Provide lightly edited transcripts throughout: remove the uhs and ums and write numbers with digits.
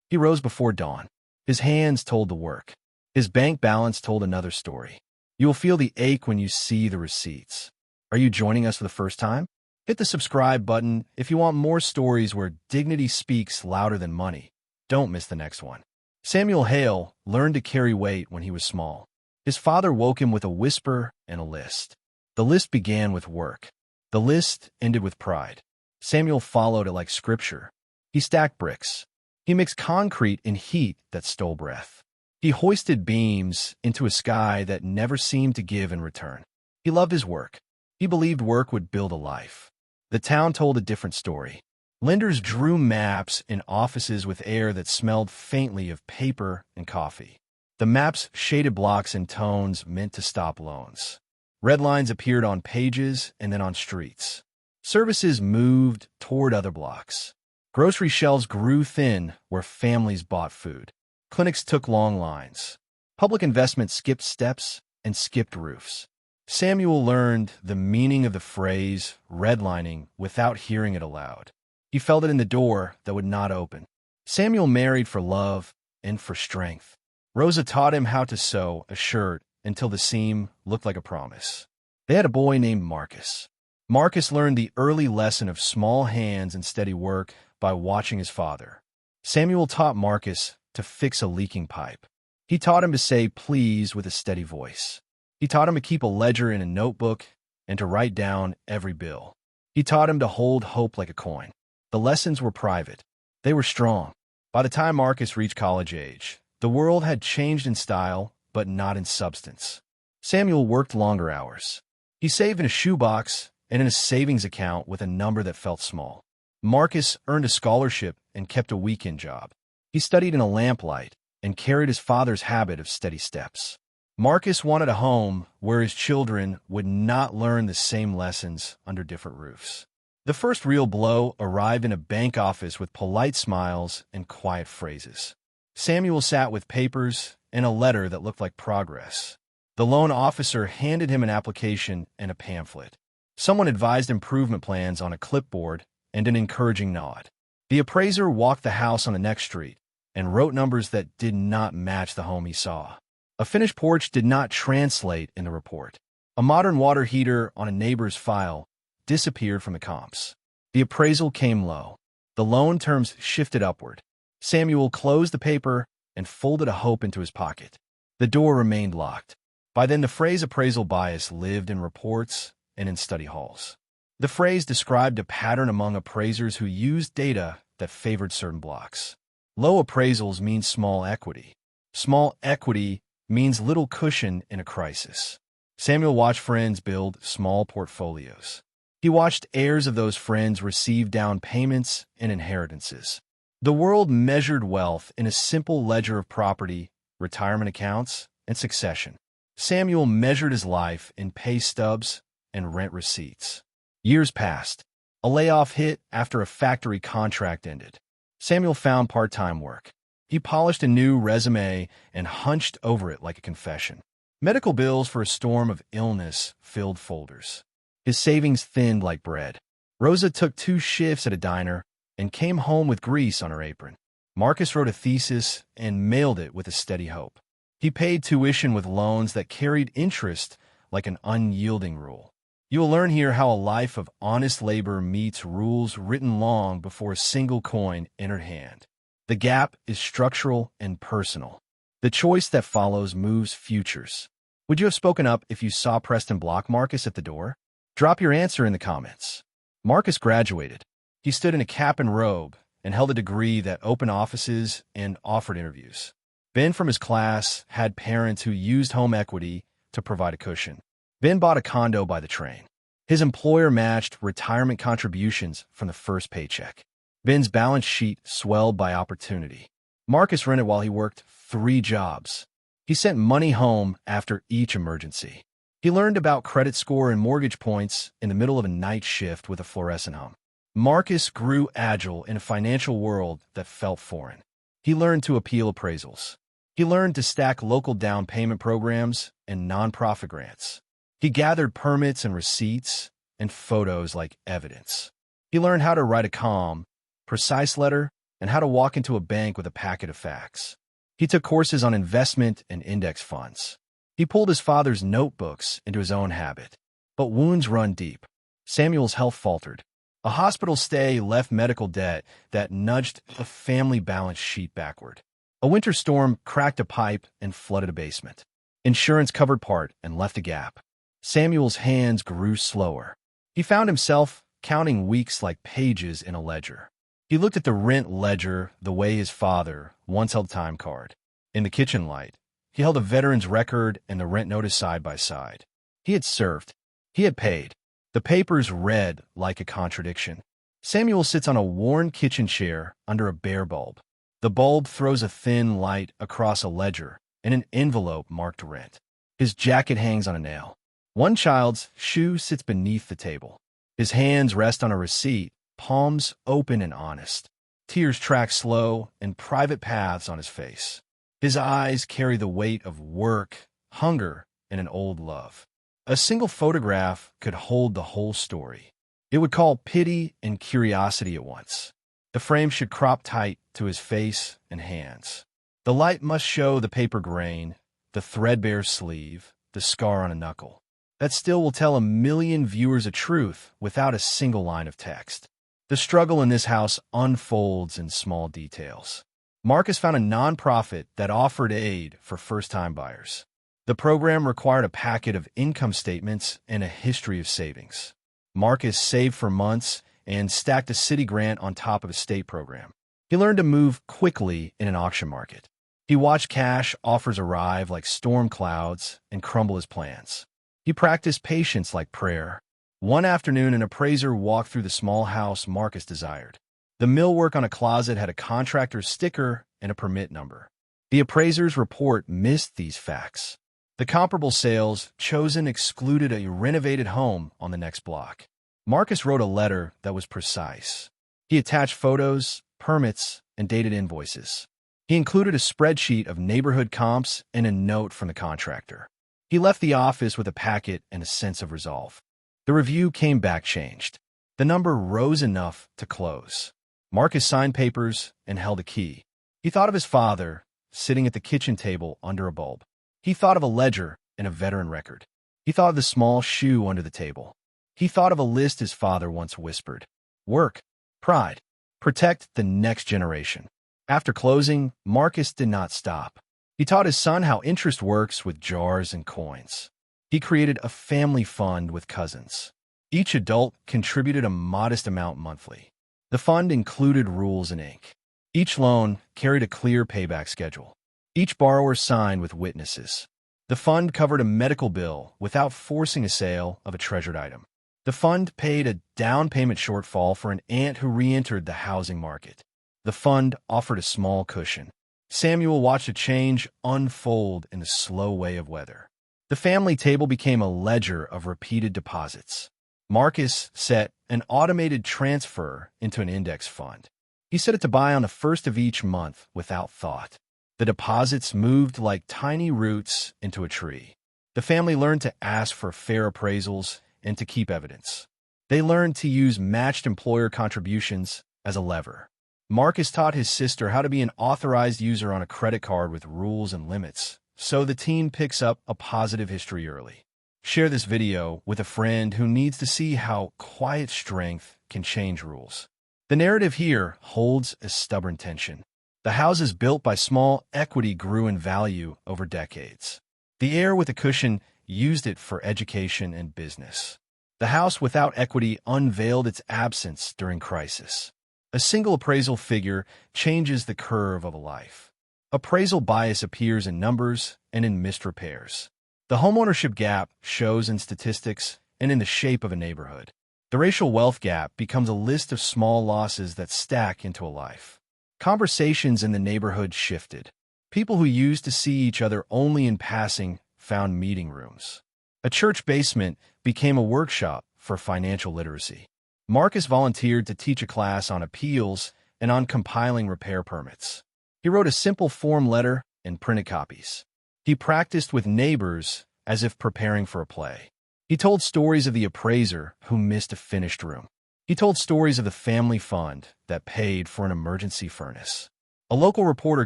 He rose before dawn. His hands told the work. His bank balance told another story. You will feel the ache when you see the receipts. Are you joining us for the first time? Hit the subscribe button if you want more stories where dignity speaks louder than money. Don't miss the next one. Samuel Hale learned to carry weight when he was small. His father woke him with a whisper and a list. The list began with work. The list ended with pride. Samuel followed it like scripture. He stacked bricks. He mixed concrete in heat that stole breath. He hoisted beams into a sky that never seemed to give in return. He loved his work. He believed work would build a life. The town told a different story. Lenders drew maps in offices with air that smelled faintly of paper and coffee. The maps shaded blocks in tones meant to stop loans. Red lines appeared on pages and then on streets. Services moved toward other blocks. Grocery shelves grew thin where families bought food. Clinics took long lines. Public investment skipped steps and skipped roofs. Samuel learned the meaning of the phrase redlining without hearing it aloud. He felt it in the door that would not open. Samuel married for love and for strength. Rosa taught him how to sew a shirt until the seam looked like a promise. They had a boy named Marcus. Marcus learned the early lesson of small hands and steady work by watching his father. Samuel taught Marcus to fix a leaking pipe. He taught him to say please with a steady voice. He taught him to keep a ledger in a notebook and to write down every bill. He taught him to hold hope like a coin. The lessons were private. They were strong. By the time Marcus reached college age, the world had changed in style, but not in substance. Samuel worked longer hours. He saved in a shoebox and in a savings account with a number that felt small. Marcus earned a scholarship and kept a weekend job. He studied in a lamplight and carried his father's habit of steady steps. Marcus wanted a home where his children would not learn the same lessons under different roofs. The first real blow arrived in a bank office with polite smiles and quiet phrases. Samuel sat with papers and a letter that looked like progress. The loan officer handed him an application and a pamphlet. Someone advised improvement plans on a clipboard and an encouraging nod. The appraiser walked the house on the next street and wrote numbers that did not match the home he saw. A finished porch did not translate in the report. A modern water heater on a neighbor's file disappeared from the comps. The appraisal came low. The loan terms shifted upward. Samuel closed the paper and folded a hope into his pocket. The door remained locked. By then, the phrase appraisal bias lived in reports and in study halls. The phrase described a pattern among appraisers who used data that favored certain blocks. Low appraisals mean small equity. Small equity means little cushion in a crisis. Samuel watched friends build small portfolios. He watched heirs of those friends receive down payments and inheritances. The world measured wealth in a simple ledger of property, retirement accounts, and succession. Samuel measured his life in pay stubs and rent receipts. Years passed. A layoff hit after a factory contract ended. Samuel found part-time work. He polished a new resume and hunched over it like a confession. Medical bills for a storm of illness filled folders. His savings thinned like bread. Rosa took 2 shifts at a diner and came home with grease on her apron. Marcus wrote a thesis and mailed it with a steady hope. He paid tuition with loans that carried interest like an unyielding rule. You will learn here how a life of honest labor meets rules written long before a single coin entered hand. The gap is structural and personal. The choice that follows moves futures. Would you have spoken up if you saw Preston block Marcus at the door? Drop your answer in the comments. Marcus graduated. He stood in a cap and robe and held a degree that opened offices and offered interviews. Ben from his class had parents who used home equity to provide a cushion. Ben bought a condo by the train. His employer matched retirement contributions from the first paycheck. Ben's balance sheet swelled by opportunity. Marcus rented while he worked 3 jobs. He sent money home after each emergency. He learned about credit score and mortgage points in the middle of a night shift with a fluorescent hum. Marcus grew agile in a financial world that felt foreign. He learned to appeal appraisals. He learned to stack local down payment programs and nonprofit grants. He gathered permits and receipts and photos like evidence. He learned how to write a calm, precise letter and how to walk into a bank with a packet of facts. He took courses on investment and index funds. He pulled his father's notebooks into his own habit. But wounds run deep. Samuel's health faltered. A hospital stay left medical debt that nudged the family balance sheet backward. A winter storm cracked a pipe and flooded a basement. Insurance covered part and left a gap. Samuel's hands grew slower. He found himself counting weeks like pages in a ledger. He looked at the rent ledger the way his father once held a time card. In the kitchen light, he held a veteran's record and the rent notice side by side. He had served. He had paid. The papers read like a contradiction. Samuel sits on a worn kitchen chair under a bare bulb. The bulb throws a thin light across a ledger and an envelope marked rent. His jacket hangs on a nail. One child's shoe sits beneath the table. His hands rest on a receipt, palms open and honest. Tears track slow and private paths on his face. His eyes carry the weight of work, hunger, and an old love. A single photograph could hold the whole story. It would call pity and curiosity at once. The frame should crop tight to his face and hands. The light must show the paper grain, the threadbare sleeve, the scar on a knuckle. That still will tell a million viewers a truth without a single line of text. The struggle in this house unfolds in small details. Marcus found a nonprofit that offered aid for first-time buyers. The program required a packet of income statements and a history of savings. Marcus saved for months and stacked a city grant on top of a state program. He learned to move quickly in an auction market. He watched cash offers arrive like storm clouds and crumble his plans. He practiced patience like prayer. One afternoon, an appraiser walked through the small house Marcus desired. The millwork on a closet had a contractor's sticker and a permit number. The appraiser's report missed these facts. The comparable sales chosen excluded a renovated home on the next block. Marcus wrote a letter that was precise. He attached photos, permits, and dated invoices. He included a spreadsheet of neighborhood comps and a note from the contractor. He left the office with a packet and a sense of resolve. The review came back changed. The number rose enough to close. Marcus signed papers and held a key. He thought of his father, sitting at the kitchen table under a bulb. He thought of a ledger and a veteran record. He thought of the small shoe under the table. He thought of a list his father once whispered. Work, pride, protect the next generation. After closing, Marcus did not stop. He taught his son how interest works with jars and coins. He created a family fund with cousins. Each adult contributed a modest amount monthly. The fund included rules in ink. Each loan carried a clear payback schedule. Each borrower signed with witnesses. The fund covered a medical bill without forcing a sale of a treasured item. The fund paid a down payment shortfall for an aunt who re-entered the housing market. The fund offered a small cushion. Samuel watched a change unfold in the slow way of weather. The family table became a ledger of repeated deposits. Marcus set an automated transfer into an index fund. He set it to buy on the first of each month without thought. The deposits moved like tiny roots into a tree. The family learned to ask for fair appraisals and to keep evidence. They learned to use matched employer contributions as a lever. Marcus taught his sister how to be an authorized user on a credit card with rules and limits, so the teen picks up a positive history early. Share this video with a friend who needs to see how quiet strength can change rules. The narrative here holds a stubborn tension. The houses built by small equity grew in value over decades. The heir with a cushion used it for education and business. The house without equity unveiled its absence during crisis. A single appraisal figure changes the curve of a life. Appraisal bias appears in numbers and in missed repairs. The homeownership gap shows in statistics and in the shape of a neighborhood. The racial wealth gap becomes a list of small losses that stack into a life. Conversations in the neighborhood shifted. People who used to see each other only in passing found meeting rooms. A church basement became a workshop for financial literacy. Marcus volunteered to teach a class on appeals and on compiling repair permits. He wrote a simple form letter and printed copies. He practiced with neighbors as if preparing for a play. He told stories of the appraiser who missed a finished room. He told stories of the family fund that paid for an emergency furnace. A local reporter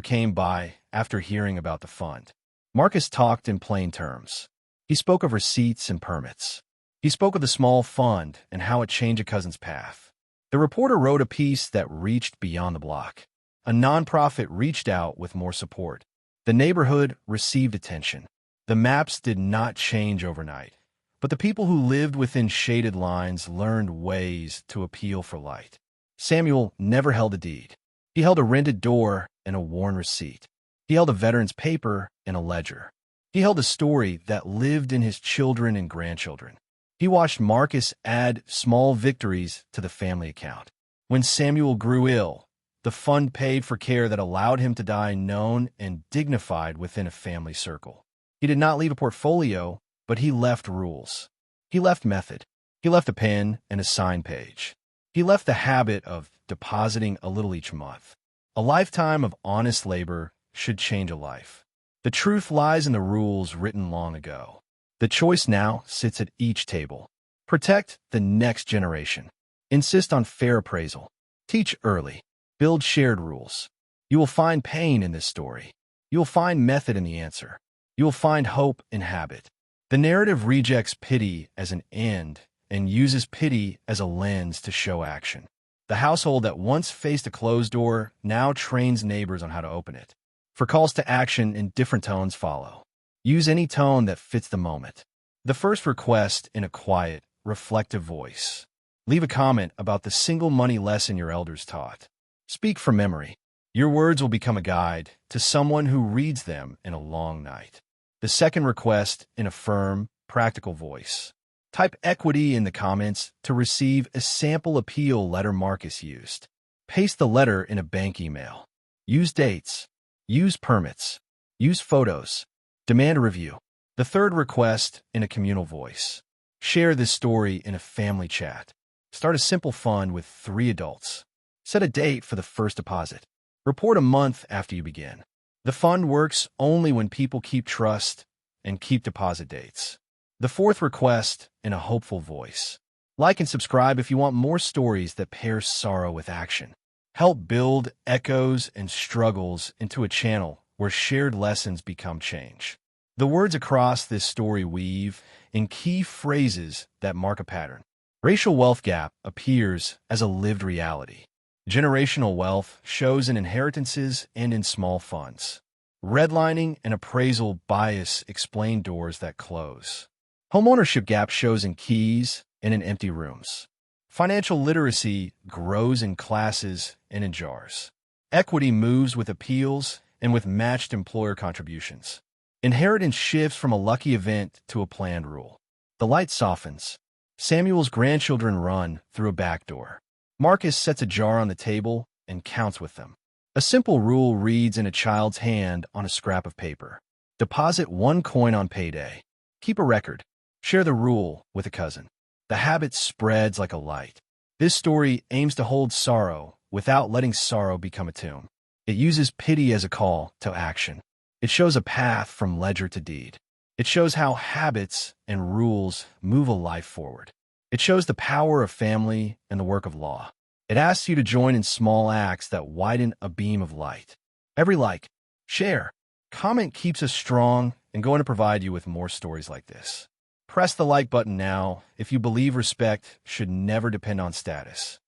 came by after hearing about the fund. Marcus talked in plain terms. He spoke of receipts and permits. He spoke of the small fund and how it changed a cousin's path. The reporter wrote a piece that reached beyond the block. A nonprofit reached out with more support. The neighborhood received attention. The maps did not change overnight, but the people who lived within shaded lines learned ways to appeal for light. Samuel never held a deed. He held a rented door and a worn receipt. He held a veteran's paper and a ledger. He held a story that lived in his children and grandchildren. He watched Marcus add small victories to the family account. When Samuel grew ill, the fund paid for care that allowed him to die known and dignified within a family circle. He did not leave a portfolio, but he left rules. He left method. He left a pen and a sign page. He left the habit of depositing a little each month. A lifetime of honest labor should change a life. The truth lies in the rules written long ago. The choice now sits at each table. Protect the next generation. Insist on fair appraisal. Teach early. Build shared rules. You will find pain in this story. You will find method in the answer. You will find hope in habit. The narrative rejects pity as an end and uses pity as a lens to show action. The household that once faced a closed door now trains neighbors on how to open it. For calls to action in different tones follow. Use any tone that fits the moment. The first request in a quiet, reflective voice. Leave a comment about the single money lesson your elders taught. Speak from memory. Your words will become a guide to someone who reads them in a long night. The second request in a firm, practical voice. Type equity in the comments to receive a sample appeal letter Marcus used. Paste the letter in a bank email. Use dates. Use permits. Use photos. Demand a review. The third request in a communal voice. Share this story in a family chat. Start a simple fund with 3 adults. Set a date for the first deposit. Report a month after you begin. The fund works only when people keep trust and keep deposit dates. The fourth request in a hopeful voice. Like and subscribe if you want more stories that pair sorrow with action. Help build echoes and struggles into a channel where shared lessons become change. The words across this story weave in key phrases that mark a pattern. Racial wealth gap appears as a lived reality. Generational wealth shows in inheritances and in small funds. Redlining and appraisal bias explain doors that close. Homeownership gap shows in keys and in empty rooms. Financial literacy grows in classes and in jars. Equity moves with appeals and with matched employer contributions. Inheritance shifts from a lucky event to a planned rule. The light softens. Samuel's grandchildren run through a back door. Marcus sets a jar on the table and counts with them. A simple rule reads in a child's hand on a scrap of paper. Deposit 1 coin on payday. Keep a record. Share the rule with a cousin. The habit spreads like a light. This story aims to hold sorrow without letting sorrow become a tomb. It uses pity as a call to action. It shows a path from ledger to deed. It shows how habits and rules move a life forward. It shows the power of family and the work of law. It asks you to join in small acts that widen a beam of light. Every like, share, comment keeps us strong and going to provide you with more stories like this. Press the like button now if you believe respect should never depend on status.